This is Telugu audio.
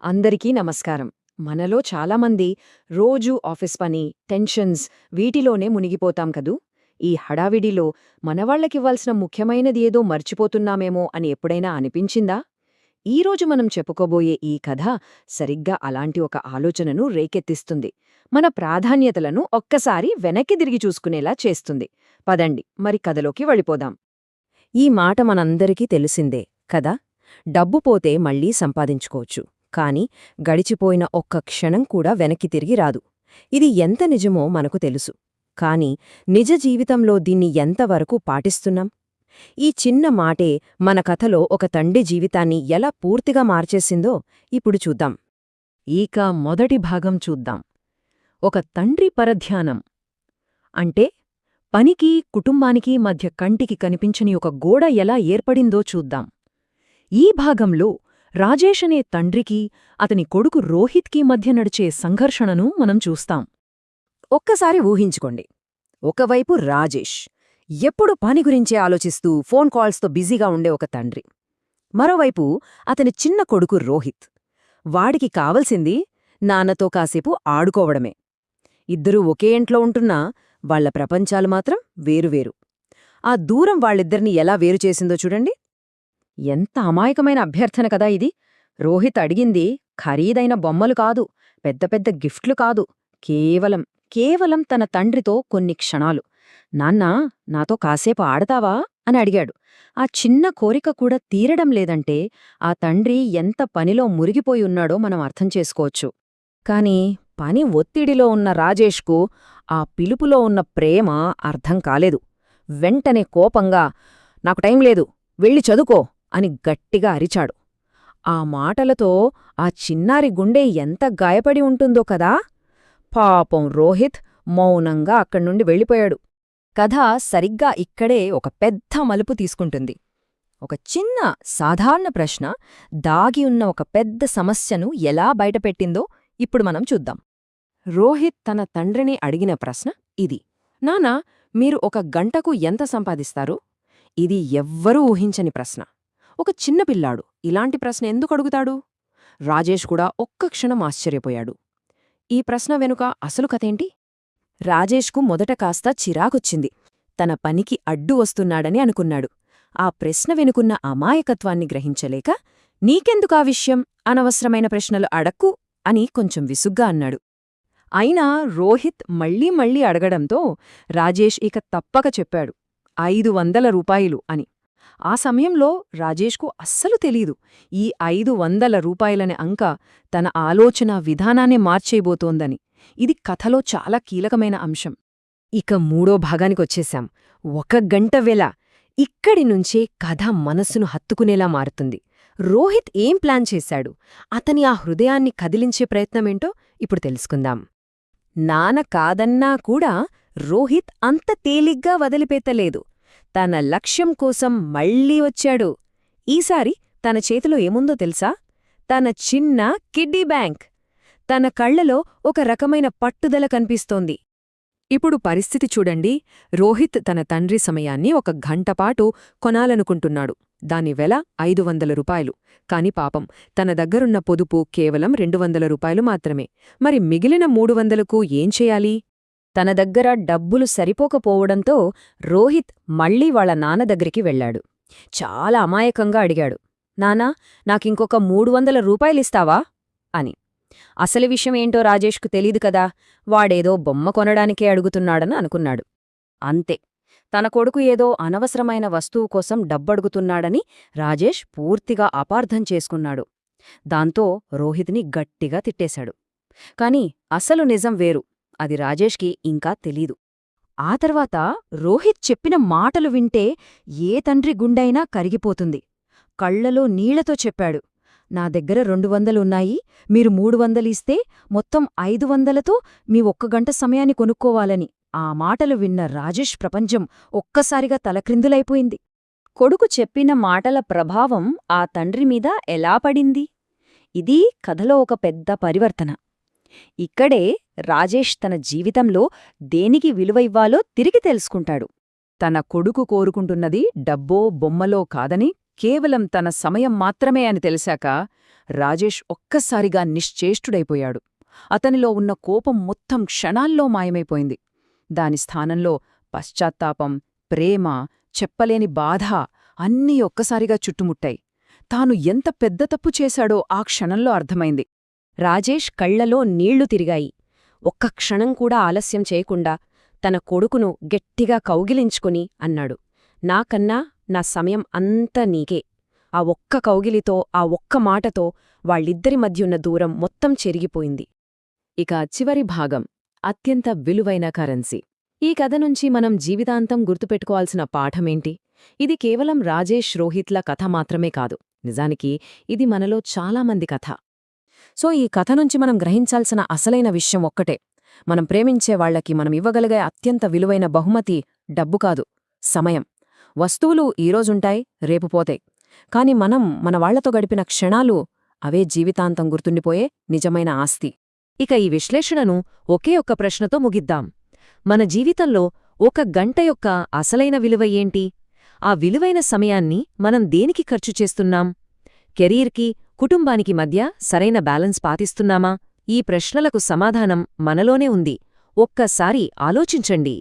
అందరికీ నమస్కారం. మనలో చాలామంది రోజూ ఆఫీస్ పని, టెన్షన్స్ వీటిలోనే మునిగిపోతాం కదూ. ఈ హడావిడిలో మనవాళ్లకివ్వాల్సిన ముఖ్యమైనది ఏదో మర్చిపోతున్నామేమో అని ఎప్పుడైనా అనిపించిందా? ఈరోజు మనం చెప్పుకోబోయే ఈ కథ సరిగ్గా అలాంటి ఒక ఆలోచనను రేకెత్తిస్తుంది. మన ప్రాధాన్యతలను ఒక్కసారి వెనక్కి తిరిగి చూసుకునేలా చేస్తుంది. పదండి మరి కథలోకి వెళ్ళిపోదాం. ఈ మాట మనందరికీ తెలిసిందే కదా. డబ్బు పోతే మళ్లీ సంపాదించుకోవచ్చు, కాని గడిచిపోయిన ఒక్క క్షణం కూడా వెనక్కి తిరిగి రాదు. ఇది ఎంత నిజమో మనకు తెలుసు. కాని నిజ జీవితంలో దీన్ని ఎంతవరకు పాటిస్తున్నాం? ఈ చిన్న మాటే మన కథలో ఒక తండ్రి జీవితాన్ని ఎలా పూర్తిగా మార్చేసిందో ఇప్పుడు చూద్దాం. ఇక మొదటి భాగం చూద్దాం. ఒక తండ్రి పరధ్యానం అంటే పనికి, కుటుంబానికి మధ్య కంటికి కనిపించని ఒక గోడ ఎలా ఏర్పడిందో చూద్దాం. ఈ భాగంలో రాజేష్ అనే తండ్రికి, అతని కొడుకు రోహిత్కి మధ్య నడిచే సంఘర్షణను మనం చూస్తాం. ఒక్కసారి ఊహించుకోండి. ఒకవైపు రాజేష్, ఎప్పుడు పని గురించే ఆలోచిస్తూ ఫోన్ కాల్స్తో బిజీగా ఉండే ఒక తండ్రి. మరోవైపు అతని చిన్న కొడుకు రోహిత్. వాడికి కావలసింది నాన్నతో కాసేపు ఆడుకోవడమే. ఇద్దరూ ఒకే ఇంట్లో ఉంటున్నా వాళ్ల ప్రపంచాలు మాత్రం వేరువేరు. ఆ దూరం వాళ్ళిద్దరినీ ఎలా వేరుచేసిందో చూడండి. ఎంత అమాయకమైన అభ్యర్థన కదా ఇది. రోహిత్ అడిగింది ఖరీదైన బొమ్మలు కాదు, పెద్ద పెద్ద గిఫ్ట్లు కాదు, కేవలం తన తండ్రితో కొన్ని క్షణాలు. నాన్నా, నాతో కాసేపు ఆడతావా అని అడిగాడు. ఆ చిన్న కోరిక కూడా తీరడం లేదంటే ఆ తండ్రి ఎంత పనిలో మురిగిపోయి ఉన్నాడో మనం అర్థం చేసుకోవచ్చు. కాని పని ఒత్తిడిలో ఉన్న రాజేష్కు ఆ పిలుపులో ఉన్న ప్రేమ అర్థం కాలేదు. వెంటనే కోపంగా, నాకు టైం లేదు, వెళ్ళి చదువుకో అని గట్టిగా అరిచాడు. ఆ మాటలతో ఆ చిన్నారి గుండె ఎంత గాయపడి ఉంటుందో కదా. పాపం రోహిత్ మౌనంగా అక్కడ్నుండి వెళ్ళిపోయాడు. కథ సరిగ్గా ఇక్కడే ఒక పెద్ద మలుపు తీసుకుంటుంది. ఒక చిన్న సాధారణ ప్రశ్న దాగి ఉన్న ఒక పెద్ద సమస్యను ఎలా బయటపెట్టిందో ఇప్పుడు మనం చూద్దాం. రోహిత్ తన తండ్రిని అడిగిన ప్రశ్న ఇది: నానా, మీరు ఒక గంటకు ఎంత సంపాదిస్తారు? ఇది ఎవ్వరూ ఊహించని ప్రశ్న. ఒక చిన్న పిల్లాడు ఇలాంటి ప్రశ్న ఎందుకు అడుగుతాడు? రాజేష్ కూడా ఒక్క క్షణం ఆశ్చర్యపోయాడు. ఈ ప్రశ్న వెనుక అసలు కథేంటి? రాజేష్కు మొదట కాస్త చిరాకొచ్చింది. తన పనికి అడ్డు వస్తున్నాడని అనుకున్నాడు. ఆ ప్రశ్న వెనుకున్న అమాయకత్వాన్ని గ్రహించలేక, నీకెందుకా విషయం, అనవసరమైన ప్రశ్నలు అడక్కు అని కొంచెం విసుగ్గా అన్నాడు. అయినా రోహిత్ మళ్లీ మళ్లీ అడగడంతో రాజేష్ ఇక తప్పక చెప్పాడు, 500 రూపాయలు అని. ఆ సమయంలో రాజేష్కు అస్సలు తెలీదు ఈ 500 రూపాయలనే అంక తన ఆలోచన విధానాన్నే మార్చేయబోతోందని. ఇది కథలో చాలా కీలకమైన అంశం. ఇక మూడో భాగానికొచ్చేశాం. 1 గంట వేళ. ఇక్కడి నుంచే కథ మనస్సును హత్తుకునేలా మారుతుంది. రోహిత్ ఏం ప్లాన్ చేశాడు? అతని ఆ హృదయాన్ని కదిలించే ప్రయత్నమేంటో ఇప్పుడు తెలుసుకుందాం. నాన్న కాదన్నా కూడా రోహిత్ అంత తేలిగ్గా వదిలిపెట్టలేదు. తన లక్ష్యం కోసం మళ్లీ వచ్చాడు. ఈసారి తన చేతిలో ఏముందో తెలుసా? తన చిన్న కిడ్డీ బ్యాంక్. తన కళ్లలో ఒక రకమైన పట్టుదల కనిపిస్తోంది. ఇప్పుడు పరిస్థితి చూడండి. రోహిత్ తన తండ్రి సమయాన్ని 1 గంటపాటు కొనాలనుకుంటున్నాడు. దాని వెల 500 రూపాయలు. కాని పాపం, తన దగ్గరున్న పొదుపు కేవలం 200 రూపాయలు మాత్రమే. మరి మిగిలిన 300కు ఏం చేయాలి? తన దగ్గర డబ్బులు సరిపోకపోవడంతో రోహిత్ మళ్లీ వాళ్ళ నాన్న దగ్గరికి వెళ్లాడు. చాలా అమాయకంగా అడిగాడు, నానా, నాకింకొక 300 రూపాయలిస్తావా అని. అసలు విషయమేంటో రాజేష్కు తెలీదు కదా. వాడేదో బొమ్మ కొనడానికే అడుగుతున్నాడని అనుకున్నాడు. అంతే. తన కొడుకు ఏదో అనవసరమైన వస్తువు కోసం డబ్బడుగుతున్నాడని రాజేష్ పూర్తిగా అపార్థం చేసుకున్నాడు. దాంతో రోహిత్ని గట్టిగా తిట్టేశాడు. కాని అసలు నిజం వేరు. అది రాజేష్కి ఇంకా తెలీదు. ఆ తర్వాత రోహిత్ చెప్పిన మాటలు వింటే ఏ తండ్రి గుండైనా కరిగిపోతుంది. కళ్లలో నీళ్లతో చెప్పాడు, నా దగ్గర 200 ఉన్నాయి, మీరు 300 ఇస్తే మొత్తం 500తో మీ 1 గంట సమయాన్ని కొనుక్కోవాలని. ఆ మాటలు విన్న రాజేష్ ప్రపంచం ఒక్కసారిగా తలక్రిందులైపోయింది. కొడుకు చెప్పిన మాటల ప్రభావం ఆ తండ్రి మీద ఎలా పడింది? ఇది కథలో ఒక పెద్ద పరివర్తన. ఇక్కడే రాజేష్ తన జీవితంలో దేనికి విలువ ఇవ్వాలో తిరిగి తెలుసుకుంటాడు. తన కొడుకు కోరుకుంటున్నది డబ్బో బొమ్మలో కాదని, కేవలం తన సమయం మాత్రమే అని తెలిసాక రాజేష్ ఒక్కసారిగా నిశ్చేష్టుడైపోయాడు. అతనిలో ఉన్న కోపం మొత్తం క్షణాల్లో మాయమైపోయింది. దాని స్థానంలో పశ్చాత్తాపం, ప్రేమ, చెప్పలేని బాధ అన్నీ ఒక్కసారిగా చుట్టుముట్టాయి. తాను ఎంత పెద్ద తప్పు చేశాడో ఆ క్షణంలో అర్థమైంది. రాజేష్ కళ్లలో నీళ్లు తిరిగాయి. ఒక్క క్షణం కూడా ఆలస్యం చేయకుండా తన కొడుకును గట్టిగా కౌగిలించుకుని అన్నాడు, నాకన్నా నా సమయం అంతా నీకే. ఆ ఒక్క కౌగిలితో, ఆ ఒక్క మాటతో వాళ్ళిద్దరి మధ్యున్న దూరం మొత్తం చెరిగిపోయింది. ఇక చివరి భాగం, అత్యంత విలువైన కరెన్సీ. ఈ కథ నుంచి మనం జీవితాంతం గుర్తుపెట్టుకోవాల్సిన పాఠమేంటి? ఇది కేవలం రాజేష్ రోహిత్ల కథ మాత్రమే కాదు, నిజానికి ఇది మనలో చాలామంది కథ. సో ఈ కథ నుంచి మనం గ్రహించాల్సిన అసలైన విషయం ఒక్కటే, మనం ప్రేమించే వాళ్లకి మనం ఇవ్వగలిగే అత్యంత విలువైన బహుమతి డబ్బు కాదు, సమయం. వస్తువులు ఈరోజుంటాయి, రేపు పోతాయి. కాని మనం మన వాళ్లతో గడిపిన క్షణాలు, అవే జీవితాంతం గుర్తుండిపోయే నిజమైన ఆస్తి. ఇక ఈ విశ్లేషణను ఒకే ఒక్క ప్రశ్నతో ముగిద్దాం. మన జీవితంలో 1 గంట యొక్క అసలైన విలువ ఏంటి? ఆ విలువైన సమయాన్ని మనం దేనికి ఖర్చు చేస్తున్నాం? కెరీర్కి, కుటుంబానికి మధ్య సరైన బ్యాలెన్స్ పాటిస్తున్నామా? ఈ ప్రశ్నలకు సమాధానం మనలోనే ఉంది. ఒక్కసారి ఆలోచించండి.